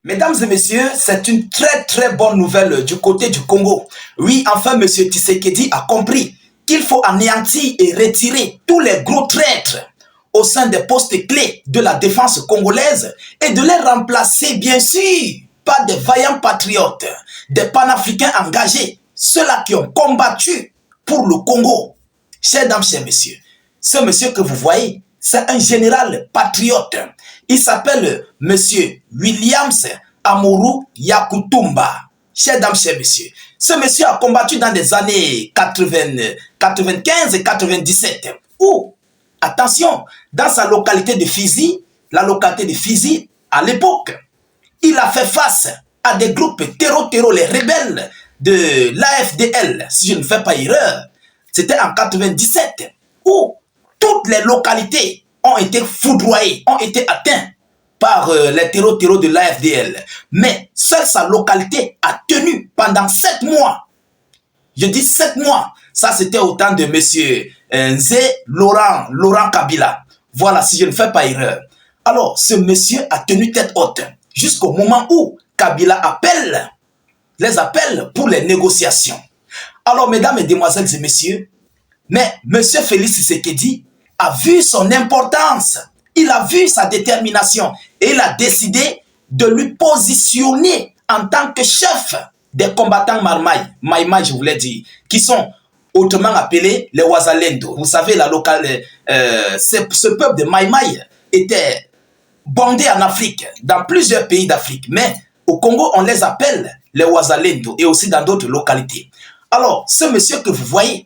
Mesdames et messieurs, c'est une très bonne nouvelle du côté du Congo. Oui, enfin, monsieur Tshisekedi a compris qu'il faut anéantir et retirer tous les gros traîtres au sein des postes clés de la défense congolaise et de les remplacer, bien sûr, par des vaillants patriotes, des panafricains engagés, ceux-là qui ont combattu pour le Congo. Chers dames, chers messieurs, ce monsieur que vous voyez, c'est un général patriote. Il s'appelle monsieur Williams Amourou Yakutumba. Chers dames, chers messieurs, ce monsieur a combattu dans les années 95 et 97. Où, attention, dans sa localité de Fizi, la localité de Fizi, à l'époque, il a fait face à des groupes terreau, les rebelles de l'AFDL, si je ne fais pas erreur. C'était en 97, où toutes les localités ont été foudroyées, ont été atteintes par les terreaux de l'AFDL. Mais seule sa localité a tenu pendant 7 mois. Je dis 7 mois. Ça, c'était au temps de monsieur Nzé Laurent Kabila. Voilà, si je ne fais pas erreur. Alors, ce monsieur a tenu tête haute jusqu'au moment où Kabila les appelle pour les négociations. Alors, mesdames et demoiselles et messieurs, mais monsieur Félix Tshisekedi a vu son importance, il a vu sa détermination et il a décidé de lui positionner en tant que chef des combattants Maïmaï, je voulais dire, qui sont autrement appelés les Wazalendo. Vous savez, ce peuple de Maïmaï était bondé en Afrique, dans plusieurs pays d'Afrique, mais au Congo, on les appelle les Wazalendo et aussi dans d'autres localités. Alors, ce monsieur que vous voyez,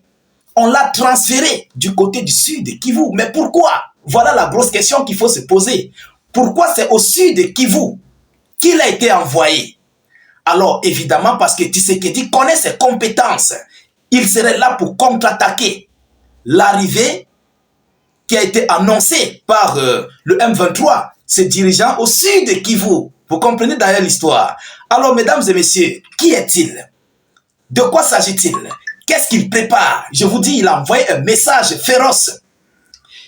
on l'a transféré du côté du sud Kivu. Mais pourquoi? Voilà la grosse question qu'il faut se poser. Pourquoi c'est au sud Kivu qu'il a été envoyé? Alors, évidemment, parce que Tshisekedi connaît ses compétences. Il serait là pour contre-attaquer l'arrivée qui a été annoncée par le M23, se dirigeant au sud Kivu. Vous comprenez d'ailleurs l'histoire. Alors, mesdames et messieurs, qui est-il? De quoi s'agit-il? Qu'est-ce qu'il prépare? Je vous dis, il a envoyé un message féroce.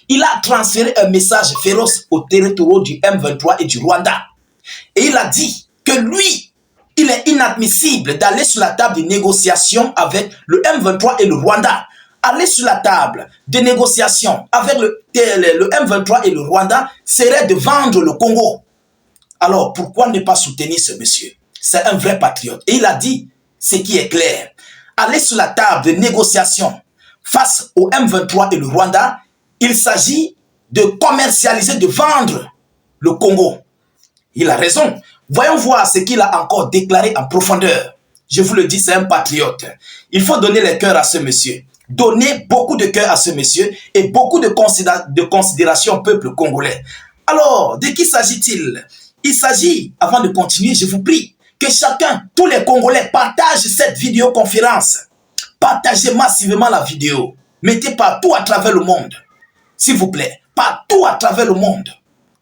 Il a transféré un message féroce au territoire du M23 et du Rwanda. Et il a dit que lui, il est inadmissible d'aller sur la table de négociation avec le M23 et le Rwanda. Aller sur la table de négociation avec le M23 et le Rwanda serait de vendre le Congo. Alors, pourquoi ne pas soutenir ce monsieur? C'est un vrai patriote. Et il a dit ce qui est clair. Aller sur la table de négociation face au M23 et le Rwanda, il s'agit de commercialiser, de vendre le Congo. Il a raison. Voyons voir ce qu'il a encore déclaré en profondeur. Je vous le dis, c'est un patriote. Il faut donner le cœur à ce monsieur. Donner beaucoup de cœur à ce monsieur et beaucoup de considération au peuple congolais. Alors, de qui s'agit-il? Il s'agit, avant de continuer, je vous prie, que chacun, tous les Congolais, partagent cette vidéoconférence. Partagez massivement la vidéo. Mettez partout à travers le monde. S'il vous plaît, partout à travers le monde.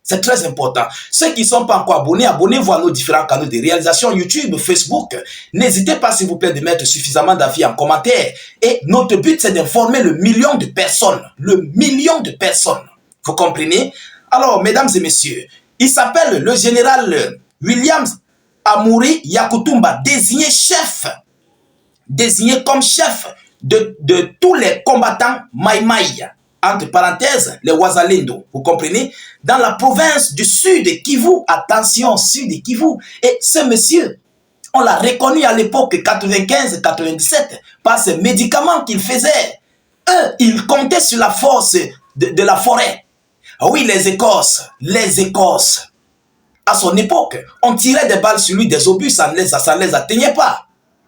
C'est très important. Ceux qui ne sont pas encore abonnés, abonnez-vous à nos différents canaux de réalisation YouTube, Facebook. N'hésitez pas, s'il vous plaît, de mettre suffisamment d'avis en commentaire. Et notre but, c'est d'informer le million de personnes. Le million de personnes. Vous comprenez? Alors, mesdames et messieurs, il s'appelle le général Williams Amourou Yakutumba, désigné comme chef de tous les combattants Maïmaï, entre parenthèses, les Wazalendo, vous comprenez, dans la province du sud Kivu, attention, sud Kivu. Et ce monsieur, on l'a reconnu à l'époque 95-97 par ces médicaments qu'il faisait. Eux, ils comptaient sur la force de la forêt. Oui, les Écosses. À son époque, on tirait des balles sur lui, des obus, ça ne les atteignait pas.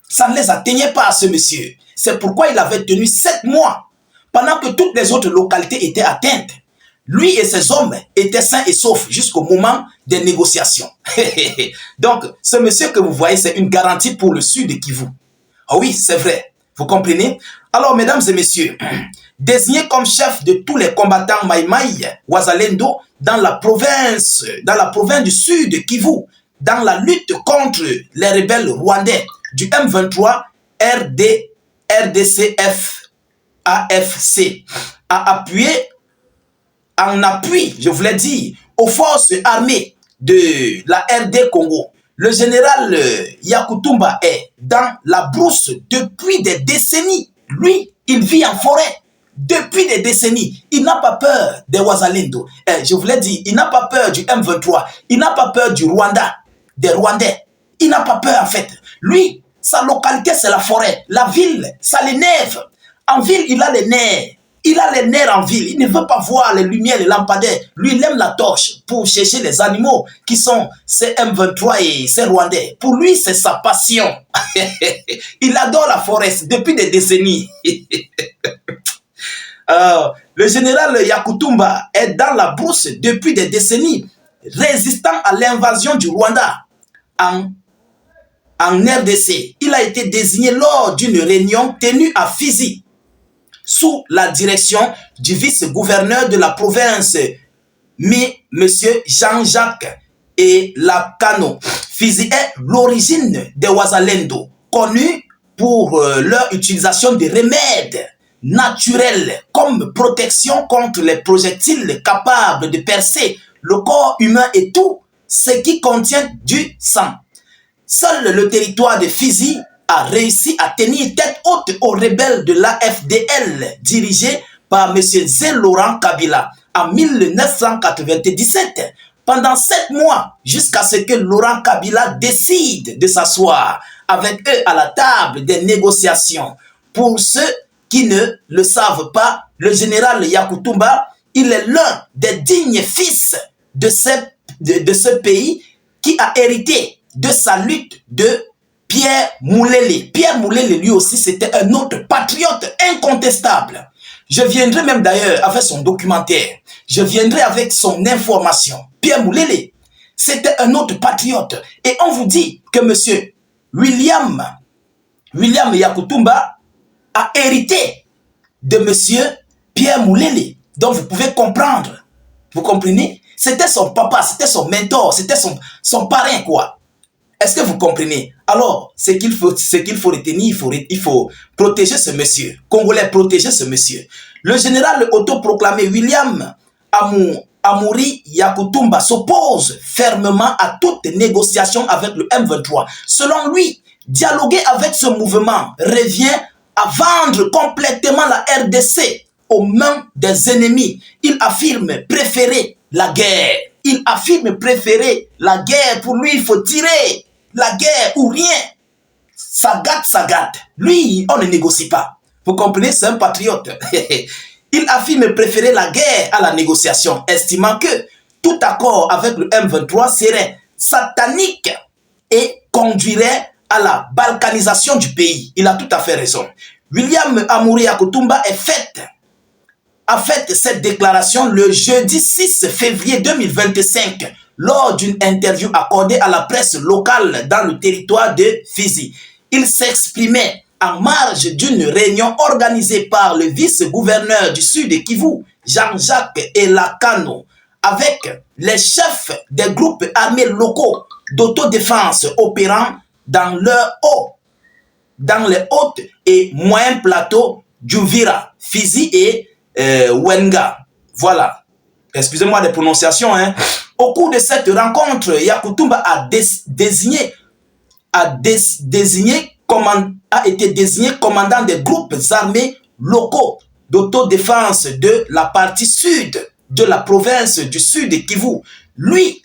Ça ne les atteignait pas, ce monsieur. C'est pourquoi il avait tenu 7 mois, pendant que toutes les autres localités étaient atteintes. Lui et ses hommes étaient sains et saufs jusqu'au moment des négociations. Donc, ce monsieur que vous voyez, c'est une garantie pour le sud de Kivu. Ah oui, c'est vrai. Vous comprenez? Alors, mesdames et messieurs, désigné comme chef de tous les combattants Maïmaï, Wazalendo, dans la province du sud Kivu, dans la lutte contre les rebelles rwandais du M23, RDCF, AFC, a appuyé, en appui, je voulais dire, aux forces armées de la RD Congo, Le général Yakutumba est dans la brousse depuis des décennies. Lui, il vit en forêt depuis des décennies. Il n'a pas peur des Wazalendo. Je vous l'ai dit, il n'a pas peur du M23. Il n'a pas peur du Rwanda, des Rwandais. Il n'a pas peur en fait. Lui, sa localité, c'est la forêt. La ville, ça l'énerve. En ville, il a les nerfs. Il a les nerfs en ville. Il ne veut pas voir les lumières, les lampadaires. Lui, il aime la torche pour chercher les animaux qui sont ces M23 et ces Rwandais. Pour lui, c'est sa passion. Il adore la forêt depuis des décennies. Le général Yakutumba est dans la brousse depuis des décennies, résistant à l'invasion du Rwanda en RDC. Il a été désigné lors d'une réunion tenue à Fizi, sous la direction du vice-gouverneur de la province, M. Jean-Jacques Elakano. Fizi est l'origine des Wazalendo, connus pour leur utilisation de remèdes naturels comme protection contre les projectiles capables de percer le corps humain et tout ce qui contient du sang. Seul le territoire de Fizi a réussi à tenir tête haute aux rebelles de l'AFDL dirigés par M. Zé-Laurent Kabila en 1997, pendant 7 mois, jusqu'à ce que Laurent Kabila décide de s'asseoir avec eux à la table des négociations. Pour ceux qui ne le savent pas, le général Yakutumba, il est l'un des dignes fils de ce pays qui a hérité de sa lutte de Pierre Moulele. Pierre Moulele, lui aussi, c'était un autre patriote incontestable. Je viendrai même d'ailleurs avec son documentaire. Je viendrai avec son information. Pierre Moulele, c'était un autre patriote. Et on vous dit que monsieur William Yakutumba a hérité de monsieur Pierre Moulele. Donc vous pouvez comprendre. Vous comprenez? C'était son papa, c'était son mentor, c'était son parrain, quoi. Est-ce que vous comprenez? Alors, ce qu'il faut retenir, il faut protéger ce monsieur. Congolais, protéger ce monsieur. Le général autoproclamé William Amuri Yakutumba s'oppose fermement à toute négociation avec le M23. Selon lui, dialoguer avec ce mouvement revient à vendre complètement la RDC aux mains des ennemis. Il affirme préférer la guerre. Il affirme préférer la guerre. Pour lui, il faut tirer. La guerre ou rien. Ça gâte. Lui, on ne négocie pas. Vous comprenez, c'est un patriote. Il affirme préférer la guerre à la négociation, estimant que tout accord avec le M23 serait satanique et conduirait à la balkanisation du pays. Il a tout à fait raison. William Amuri Yakutumba a fait cette déclaration le jeudi 6 février 2025 lors d'une interview accordée à la presse locale dans le territoire de Fizi. Il s'exprimait en marge d'une réunion organisée par le vice-gouverneur du sud de Kivu, Jean-Jacques Elakano, avec les chefs des groupes armés locaux d'autodéfense opérant dans les hautes et moyens plateaux d'Uvira, Fizi et Wenga. Voilà. Excusez-moi des prononciations. Hein. Au cours de cette rencontre, Yakutumba a été désigné commandant des groupes armés locaux d'autodéfense de la partie sud de la province du sud de Kivu. Lui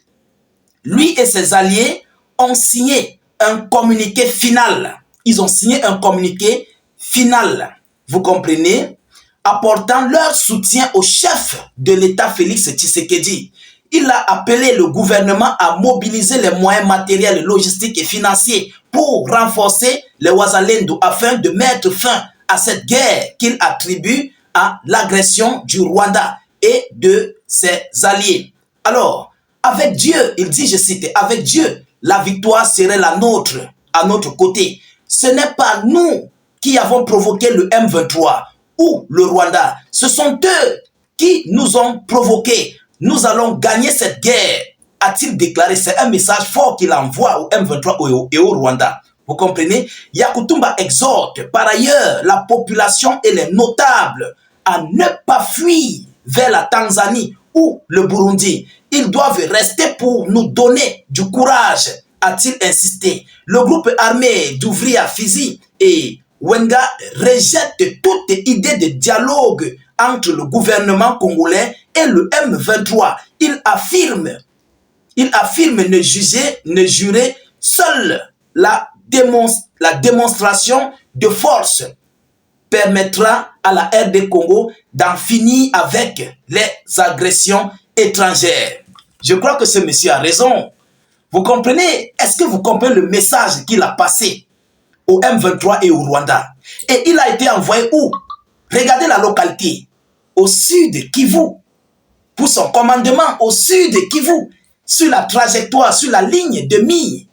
et ses alliés ont signé un communiqué final. Ils ont signé un communiqué final. Vous comprenez? Apportant leur soutien au chef de l'État Félix Tshisekedi. Il a appelé le gouvernement à mobiliser les moyens matériels, logistiques et financiers pour renforcer les Wazalendo afin de mettre fin à cette guerre qu'il attribue à l'agression du Rwanda et de ses alliés. Alors, avec Dieu, il dit, je cite, avec Dieu, la victoire serait la nôtre, à notre côté. Ce n'est pas nous qui avons provoqué le M23 ou le Rwanda. Ce sont eux qui nous ont provoqués. Nous allons gagner cette guerre, a-t-il déclaré. C'est un message fort qu'il envoie au M23 et au Rwanda. Vous comprenez? Yakutumba exhorte par ailleurs la population et les notables à ne pas fuir vers la Tanzanie ou le Burundi. Ils doivent rester pour nous donner du courage a-t-il insisté. Le groupe armé d'ouvriers à Fizi et Wenga rejette toute idée de dialogue entre le gouvernement congolais et le M23. Il affirme ne jurer seule la démonstration de force permettra à la RD Congo d'en finir avec les agressions étrangères. Je crois que ce monsieur a raison. Vous comprenez? Est-ce que vous comprenez le message qu'il a passé au M23 et au Rwanda? Et il a été envoyé où? Regardez la localité, au sud de Kivu, pour son commandement au sud de Kivu, sur la trajectoire, sur la ligne de mire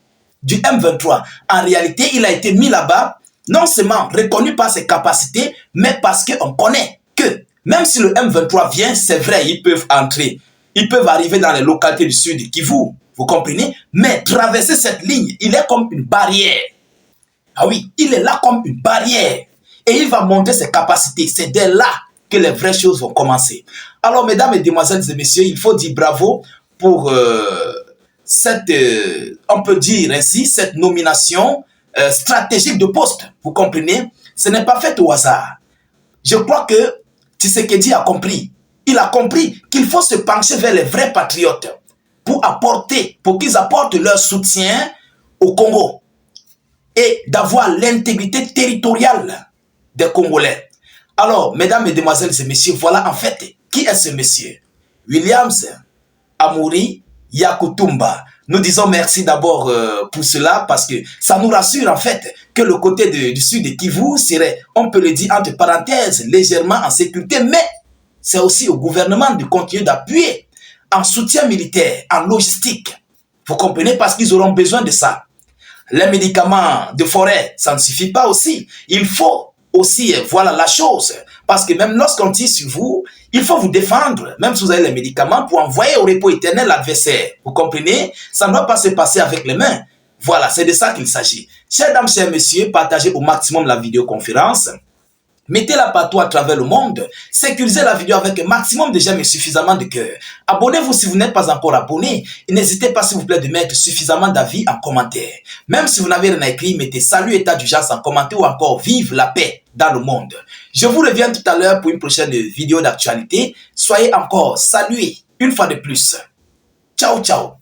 du M23. En réalité, il a été mis là-bas, non seulement reconnu par ses capacités, mais parce qu'on connaît que même si le M23 vient, c'est vrai, ils peuvent entrer. Ils peuvent arriver dans les localités du sud de Kivu, vous comprenez? Mais traverser cette ligne, il est comme une barrière. Ah oui, il est là comme une barrière. Et il va montrer ses capacités. C'est dès là que les vraies choses vont commencer. Alors, mesdames et demoiselles et messieurs, il faut dire bravo pour cette, on peut dire ainsi, cette nomination stratégique de poste. Vous comprenez? Ce n'est pas fait au hasard. Je crois que Tshisekedi a compris. Il a compris qu'il faut se pencher vers les vrais patriotes pour qu'ils apportent leur soutien au Congo et d'avoir l'intégrité territoriale des Congolais. Alors, mesdames, mesdemoiselles et messieurs, voilà en fait qui est ce monsieur. Williams Amouri Yakutumba. Nous disons merci d'abord pour cela parce que ça nous rassure en fait que le côté du sud de Kivu serait, on peut le dire entre parenthèses, légèrement en sécurité, mais c'est aussi au gouvernement de continuer d'appuyer en soutien militaire, en logistique. Vous comprenez? Parce qu'ils auront besoin de ça. Les médicaments de forêt, ça ne suffit pas aussi. Il faut aussi, voilà la chose. Parce que même lorsqu'on tire sur vous, il faut vous défendre, même si vous avez les médicaments, pour envoyer au repos éternel l'adversaire. Vous comprenez? Ça ne doit pas se passer avec les mains. Voilà, c'est de ça qu'il s'agit. Chers dames, chers messieurs, partagez au maximum la vidéoconférence. Mettez-la partout à travers le monde. Sécurisez la vidéo avec un maximum de j'aime et suffisamment de cœur. Abonnez-vous si vous n'êtes pas encore abonné. Et n'hésitez pas, s'il vous plaît, de mettre suffisamment d'avis en commentaire. Même si vous n'avez rien à écrire, mettez salut, état d'urgence en commentaire ou encore vive la paix dans le monde. Je vous reviens tout à l'heure pour une prochaine vidéo d'actualité. Soyez encore salués une fois de plus. Ciao, ciao.